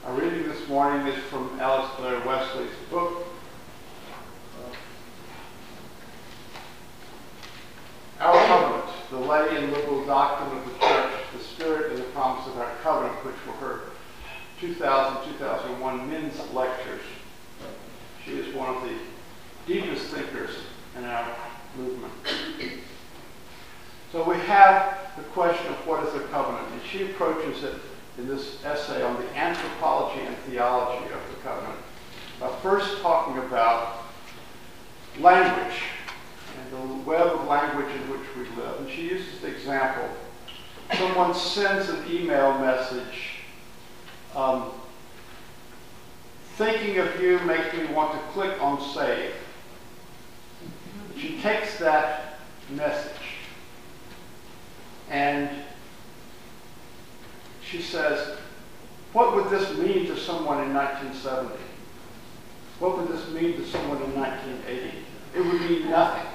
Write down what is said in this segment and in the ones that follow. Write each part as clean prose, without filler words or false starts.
Our reading this morning is from Alice Blair Wesley's book, Our Covenant, the Lay and Liberal Doctrine of the Church, the Spirit and the Promise of Our Covenant, which were her 2000-2001 men's lectures. She is one of the deepest thinkers in our movement. So we have the question of what is a covenant, and she approaches it in this essay on the anthropology and theology of the covenant by first talking about language and the web of language in which we live. And she uses the example, someone sends an email message, thinking of you makes me want to click on save. She takes that message and she says, what would this mean to someone in 1970? What would this mean to someone in 1980? It would mean nothing.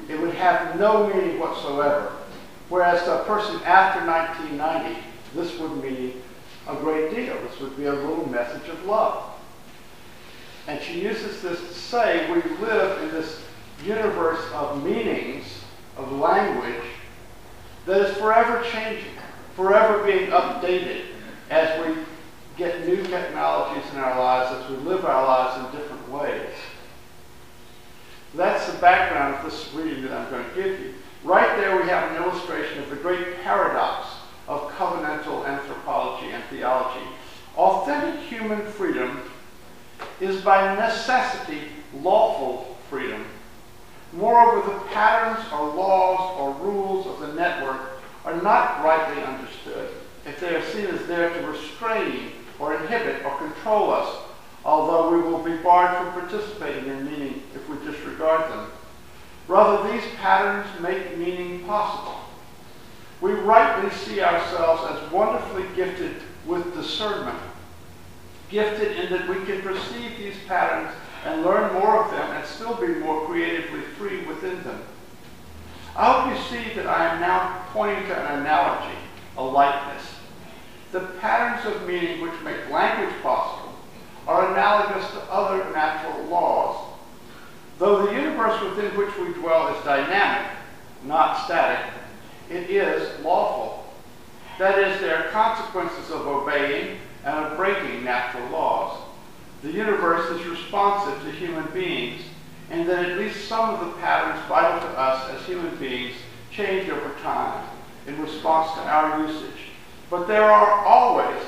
It would have no meaning whatsoever. Whereas to a person after 1990, this would mean a great deal. This would be a little message of love. And she uses this to say we live in this universe of meanings, of language, that is forever changing, forever being updated as we get new technologies in our lives, as we live our lives in different ways. That's the background of this reading that I'm going to give you. Right there we have an illustration of the great paradox of covenantal anthropology and theology. Authentic human freedom is by necessity lawful freedom. Moreover, the patterns or laws or rules of the network are not rightly understood if they are seen as there to restrain or inhibit or control us, although we will be barred from participating in meaning if we disregard them. Rather, these patterns make meaning possible. We rightly see ourselves as wonderfully gifted with discernment, gifted in that we can perceive these patterns and learn more of them and still be more creatively free within them. I hope you see that I am now pointing to an analogy, a likeness. The patterns of meaning which make language possible are analogous to other natural laws. Though the universe within which we dwell is dynamic, not static, it is lawful. That is, there are consequences of obeying and of breaking natural laws. The universe is responsive to human beings, and that at least some of the patterns vital to us as human beings change over time in response to our usage. But there are always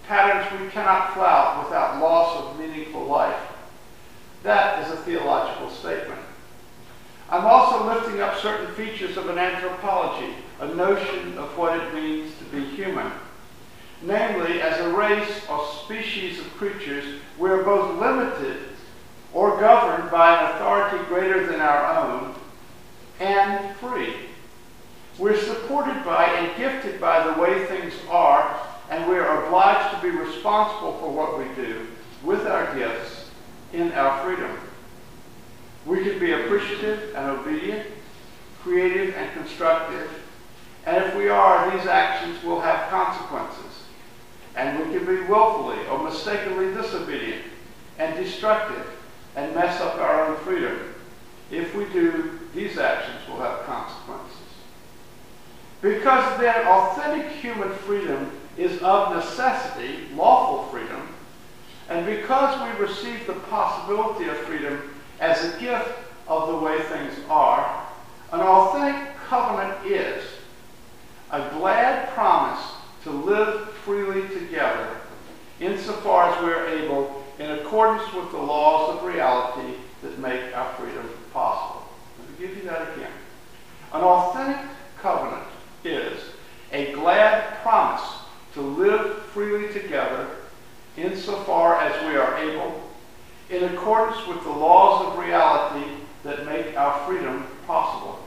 patterns we cannot flout without loss of meaningful life. That is a theological statement. I'm also lifting up certain features of an anthropology, a notion of what it means to be human. Namely, as a race or species of creatures, we are both limited or governed by an authority greater than our own, and free. We're supported by and gifted by the way things are, and we are obliged to be responsible for what we do with our gifts in our freedom. We can be appreciative and obedient, creative and constructive, and if we are, these actions will have consequences. And we can be willfully or mistakenly disobedient and destructive and mess up our own freedom. If we do, these actions will have consequences. Because then authentic human freedom is of necessity lawful freedom, and because we receive the possibility of freedom as a gift of the way things are, an authentic covenant is a glad promise to live freely together insofar as we are able in accordance with the laws of reality that make our freedom possible. Let me give you that again. An authentic covenant is a glad promise to live freely together insofar as we are able in accordance with the laws of reality that make our freedom possible.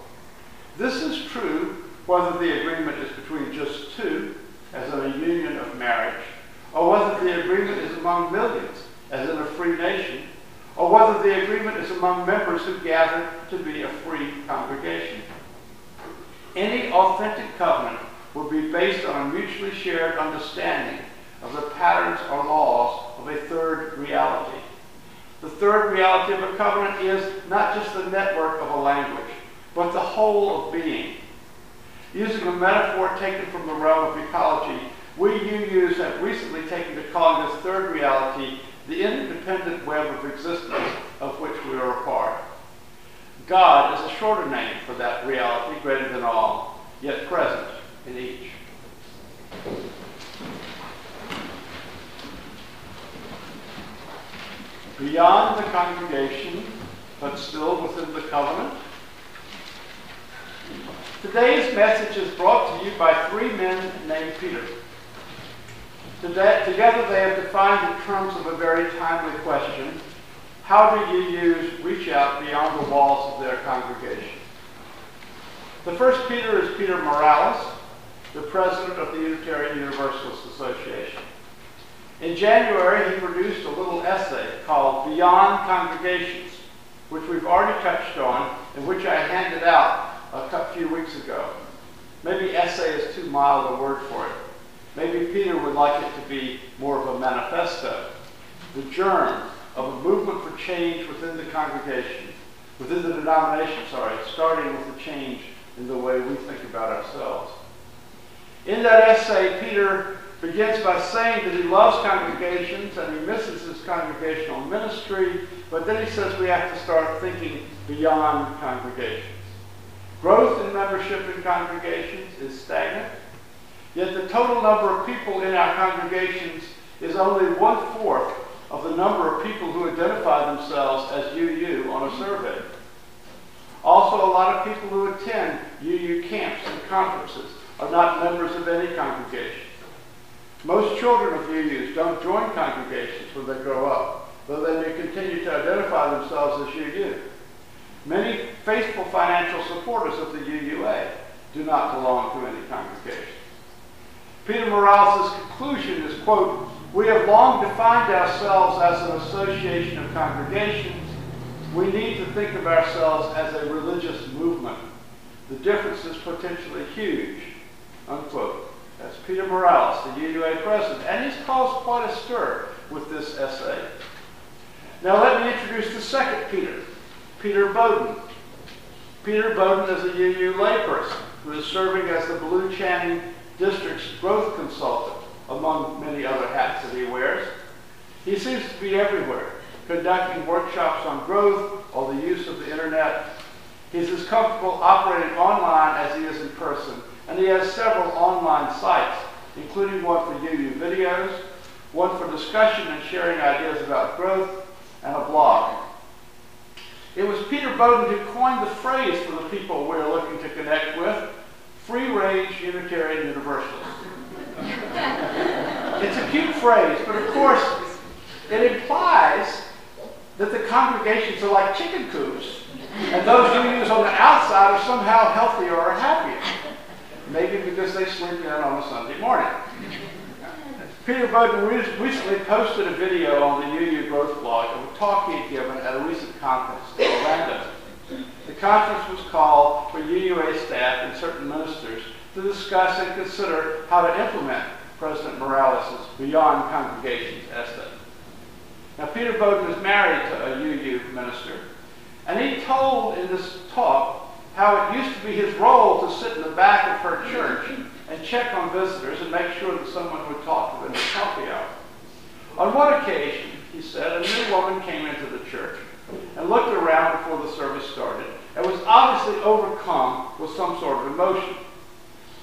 This is true whether the agreement is between just two, as in a union of marriage, or whether the agreement is among millions, as in a free nation, or whether the agreement is among members who gather to be a free congregation. Any authentic covenant will be based on a mutually shared understanding of the patterns or laws of a third reality. The third reality of a covenant is not just the network of a language, but the whole of being. Using a metaphor taken from the realm of ecology, we UUs have recently taken to calling this third reality the interdependent web of existence of which we are a part. God is a shorter name for that reality greater than all, yet present in each. Beyond the congregation, but still within the covenant. Today's message is brought to you by three men named Peter. Together they have defined in terms of a very timely question: how do UUs reach out beyond the walls of their congregation? The first Peter is Peter Morales, the president of the Unitarian Universalist Association. In January, he produced a little essay called Beyond Congregations, which we've already touched on and which I handed out a few weeks ago. Maybe essay is too mild a word for it. Maybe Peter would like it to be more of a manifesto, the germ of a movement for change within the congregation, within the denomination, starting with a change in the way we think about ourselves. In that essay, Peter begins by saying that he loves congregations and he misses his congregational ministry, but then he says we have to start thinking beyond congregations. Growth in membership in congregations is stagnant, yet the total number of people in our congregations is only 1/4 of the number of people who identify themselves as UU on a survey. Also, a lot of people who attend UU camps and conferences are not members of any congregation. Most children of UUs don't join congregations when they grow up, though they may continue to identify themselves as UU. Many faithful financial supporters of the UUA do not belong to any congregation. Peter Morales' conclusion is, quote, "We have long defined ourselves as an association of congregations. We need to think of ourselves as a religious movement. The difference is potentially huge," unquote. That's Peter Morales, the UUA president, and he's caused quite a stir with this essay. Now let me introduce the second Peter, Peter Bowden. Peter Bowden is a UU layperson who is serving as the Blue Channing District's growth consultant, among many other hats that he wears. He seems to be everywhere, conducting workshops on growth or the use of the internet. He's as comfortable operating online as he is in person, and he has several online sites, including one for UU videos, one for discussion and sharing ideas about growth, and a blog. It was Peter Bowden who coined the phrase for the people we're looking to connect with: free-range Unitarian Universalists. It's a cute phrase, but of course it implies that the congregations are like chicken coops, and those UUs on the outside are somehow healthier or happier. Maybe because they sleep in on a Sunday morning. Peter Bowden recently posted a video on the UU Growth blog of a talk he had given at a recent conference in Orlando. The conference was called for UUA staff and certain ministers to discuss and consider how to implement President Morales' Beyond Congregations essay. Now, Peter Bowden is married to a UU minister, and he told in this talk how it used to be his role to sit in the back of her church and check on visitors and make sure that someone would talk to them in the coffee hour. On one occasion, he said, a new woman came into the church and looked around before the service started and was obviously overcome with some sort of emotion.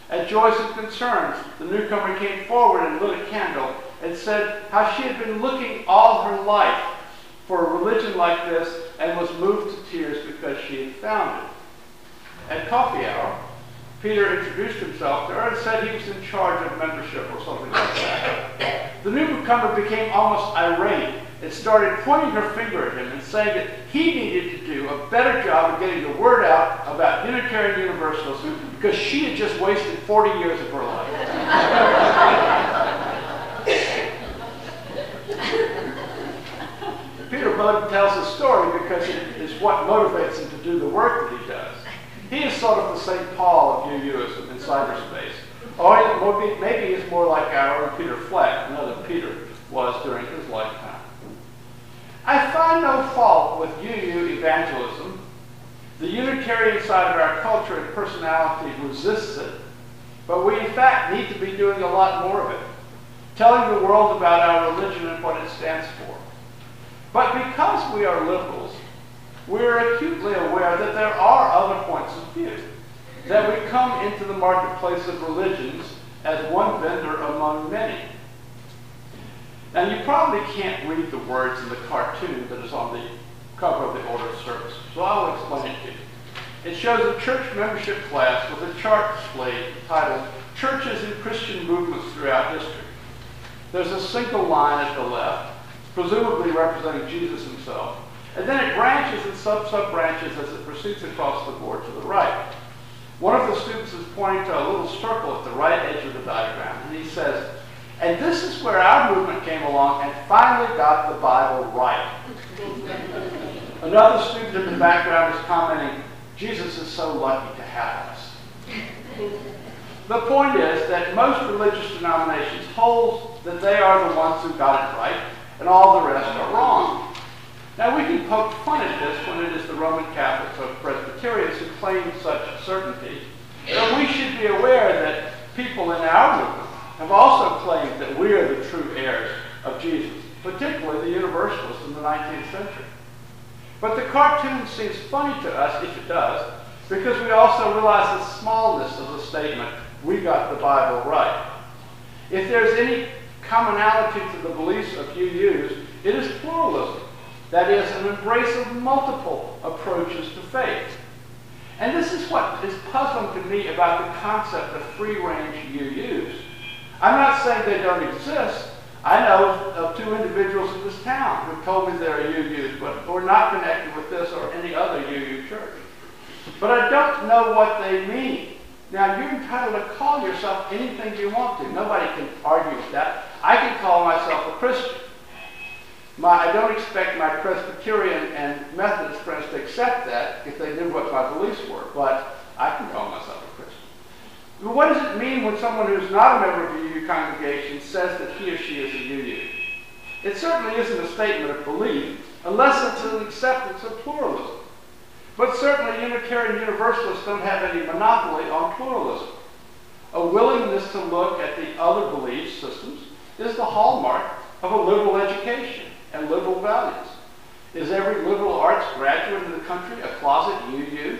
At joys and concerns, the newcomer came forward and lit a candle and said how she had been looking all her life for a religion like this and was moved to tears because she had found it. At coffee hour, Peter introduced himself to her and said he was in charge of membership or something like that. The newcomer became almost irate and started pointing her finger at him and saying that he needed to do a better job of getting the word out about Unitarian Universalism because she had just wasted 40 years of her life. Peter Bowden tells his story because it is what motivates him to do the work that he does. He is sort of the St. Paul of UUism in cyberspace, Or maybe he's more like our own Peter Fleck, another Peter was during his lifetime. I find no fault with UU evangelism. The Unitarian side of our culture and personality resists it, but we in fact need to be doing a lot more of it, telling the world about our religion and what it stands for. But because we are liberals, we're acutely aware that there are other points of view, that we come into the marketplace of religions as one vendor among many. Now, you probably can't read the words in the cartoon that is on the cover of the order of service, so I'll explain it to you. It shows a church membership class with a chart displayed titled Churches and Christian Movements Throughout History. There's a single line at the left, presumably representing Jesus himself, and then it branches and sub-branches as it proceeds across the board to the right. One of the students is pointing to a little circle at the right edge of the diagram, and he says, and this is where our movement came along and finally got the Bible right. Another student in the background is commenting, Jesus is so lucky to have us. The point is that most religious denominations hold that they are the ones who got it right, and all the rest are wrong. Now, we can poke fun at this when it is the Roman Catholics or Presbyterians who claim such certainty, but we should be aware that people in our movement have also claimed that we are the true heirs of Jesus, particularly the Universalists in the 19th century. But the cartoon seems funny to us, if it does, because we also realize the smallness of the statement, we got the Bible right. If there's any commonality to the beliefs of UUs, it is pluralism. That is, an embrace of multiple approaches to faith. And this is what is puzzling to me about the concept of free-range UUs. I'm not saying they don't exist. I know of two individuals in this town who told me they're UUs, but were not connected with this or any other UU church. But I don't know what they mean. Now, you're entitled to call yourself anything you want to. Nobody can argue with that. I can call myself a Christian. I don't expect my Presbyterian and Methodist friends to accept that if they knew what my beliefs were, but I can call myself a Christian. But what does it mean when someone who's not a member of a UU congregation says that he or she is a UU? It certainly isn't a statement of belief, unless it's an acceptance of pluralism. But certainly Unitarian Universalists don't have any monopoly on pluralism. A willingness to look at the other belief systems is the hallmark of a liberal education and liberal values. Is every liberal arts graduate in the country a closet UU?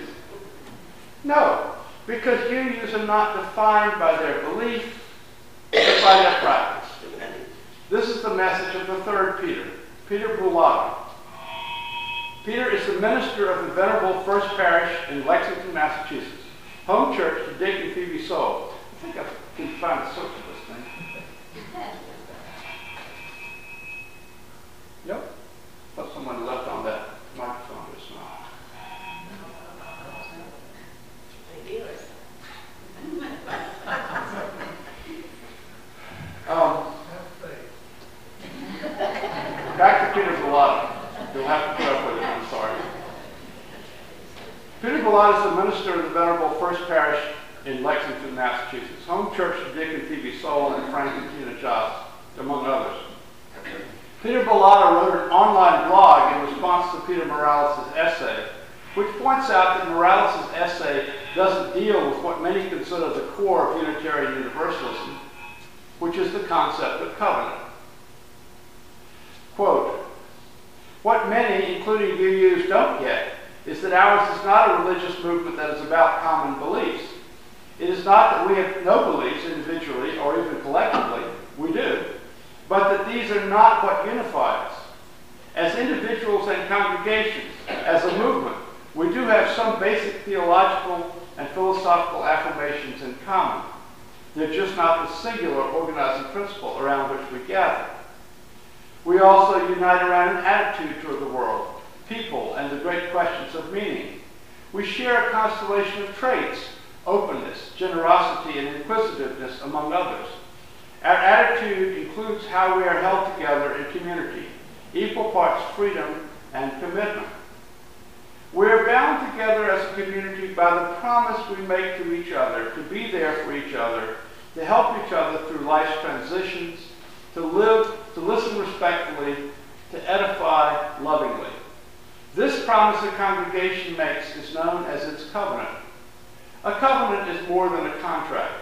No, because UUs are not defined by their belief, but by their practice. This is the message of the third Peter, Peter Bullotta. Peter is the minister of the Venerable First Parish in Lexington, Massachusetts, home church to Dick and Phoebe Soule. I think I can find the source of this thing. Yep. Thought someone left on that microphone just now. Back to Peter Bullotta. You'll have to put up with it, I'm sorry. Peter Bullotta is the minister of the Venerable First Parish in Lexington, Massachusetts, home church to Dick and Phoebe Soule and Frank and Tina Jost, among others. Peter Bullotta wrote an online blog in response to Peter Morales' essay, which points out that Morales' essay doesn't deal with what many consider the core of Unitarian Universalism, which is the concept of covenant. Quote, what many, including UUs, don't get is that ours is not a religious movement that is about common beliefs. It is not that we have no beliefs individually or even collectively, we do, but that these are not what unify us. As individuals and congregations, as a movement, we do have some basic theological and philosophical affirmations in common. They're just not the singular organizing principle around which we gather. We also unite around an attitude toward the world, people, and the great questions of meaning. We share a constellation of traits, openness, generosity, and inquisitiveness, among others. Our attitude includes how we are held together in community, equal parts freedom and commitment. We are bound together as a community by the promise we make to each other to be there for each other to help each other through life's transitions, to live, to listen respectfully, to edify lovingly. This promise the congregation makes is known as its covenant. A covenant is more than a contract.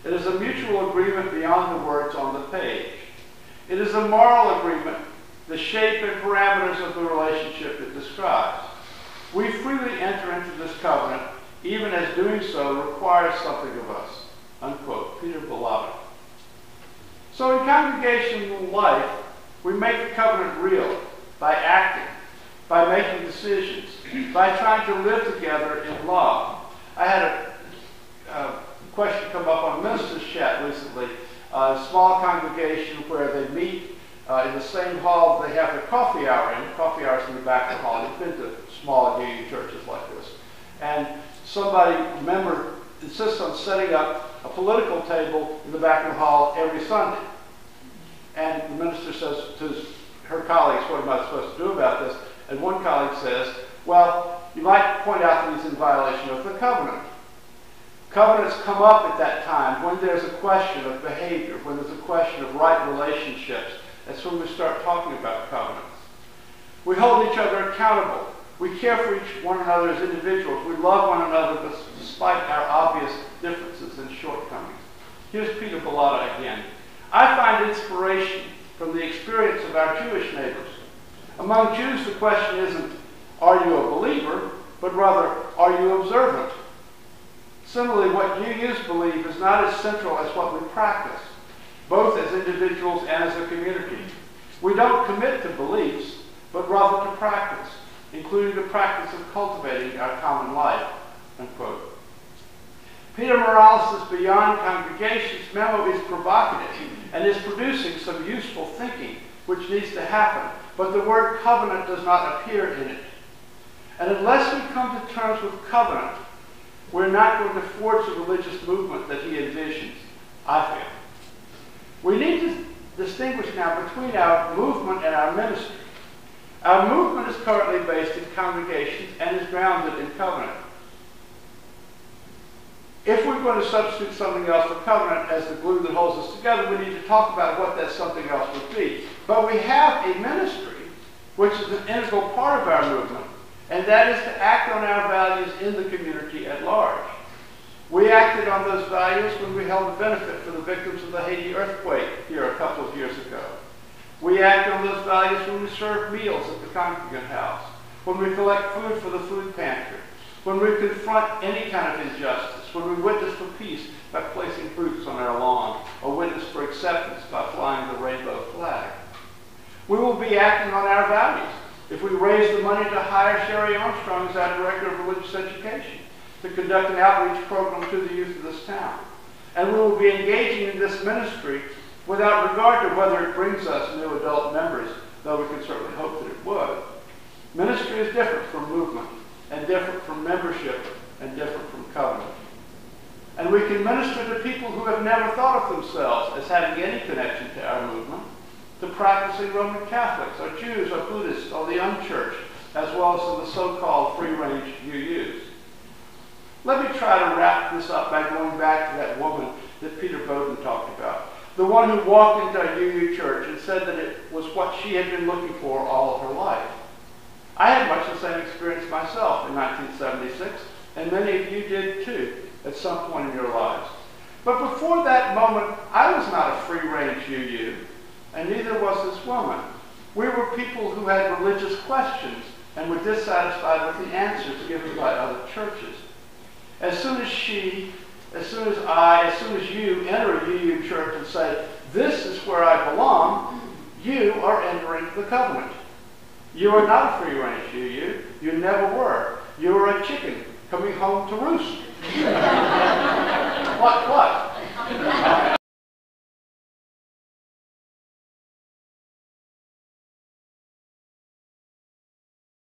It is a mutual agreement beyond the words on the page. It is a moral agreement, the shape and parameters of the relationship it describes. We freely enter into this covenant, even as doing so requires something of us. Unquote. Peter Bellata. So in congregational life, we make the covenant real by acting, by making decisions, by trying to live together in love. I had a question come up on Minister's Chat recently. A small congregation where they meet in the same hall they have the coffee hour in. Coffee hour is in the back of the hall. You've been to small union churches like this. And a member insists on setting up a political table in the back of the hall every Sunday. And the minister says to her colleagues, what am I supposed to do about this? And one colleague says, well, you might point out that he's in violation of the covenant. Covenants come up at that time when there's a question of behavior, when there's a question of right relationships. That's when we start talking about covenants. We hold each other accountable. We care for one another as individuals. We love one another despite our obvious differences and shortcomings. Here's Peter Bellata again. I find inspiration from the experience of our Jewish neighbors. Among Jews, the question isn't, are you a believer, but rather, are you observant? Similarly, what UUs believe is not as central as what we practice, both as individuals and as a community. We don't commit to beliefs, but rather to practice, including the practice of cultivating our common life. Unquote. Peter Morales' Beyond Congregations memo is provocative and is producing some useful thinking, which needs to happen, but the word covenant does not appear in it. And unless we come to terms with covenant, we're not going to forge the religious movement that he envisions, I feel. We need to distinguish now between our movement and our ministry. Our movement is currently based in congregations and is grounded in covenant. If we're going to substitute something else for covenant as the glue that holds us together, we need to talk about what that something else would be. But we have a ministry, which is an integral part of our movement, and that is to act on our values in the community at large. We acted on those values when we held a benefit for the victims of the Haiti earthquake here a couple of years ago. We act on those values when we serve meals at the congregant house, when we collect food for the food pantry, when we confront any kind of injustice, when we witness for peace by placing boots on our lawn, or witness for acceptance by flying the rainbow flag. We will be acting on our values if we raise the money to hire Sherry Armstrong as our Director of Religious Education to conduct an outreach program to the youth of this town. And we will be engaging in this ministry without regard to whether it brings us new adult members, though we can certainly hope that it would. Ministry is different from movement, and different from membership, and different from covenant. And we can minister to people who have never thought of themselves as having any connection to our movement, to practicing Roman Catholics, or Jews, or Buddhists, or the unchurched, as well as to the so-called free-range UUs. Let me try to wrap this up by going back to that woman that Peter Bowden talked about. The one who walked into a UU church and said that it was what she had been looking for all of her life. I had much the same experience myself in 1976, and many of you did too, at some point in your lives. But before that moment, I was not a free-range UU, and neither was this woman. We were people who had religious questions and were dissatisfied with the answers given by other churches. As soon as she, as soon as I, as soon as you enter a UU church and say, this is where I belong, you are entering the covenant. You are not a free-range UU. You never were. You are a chicken coming home to roost. What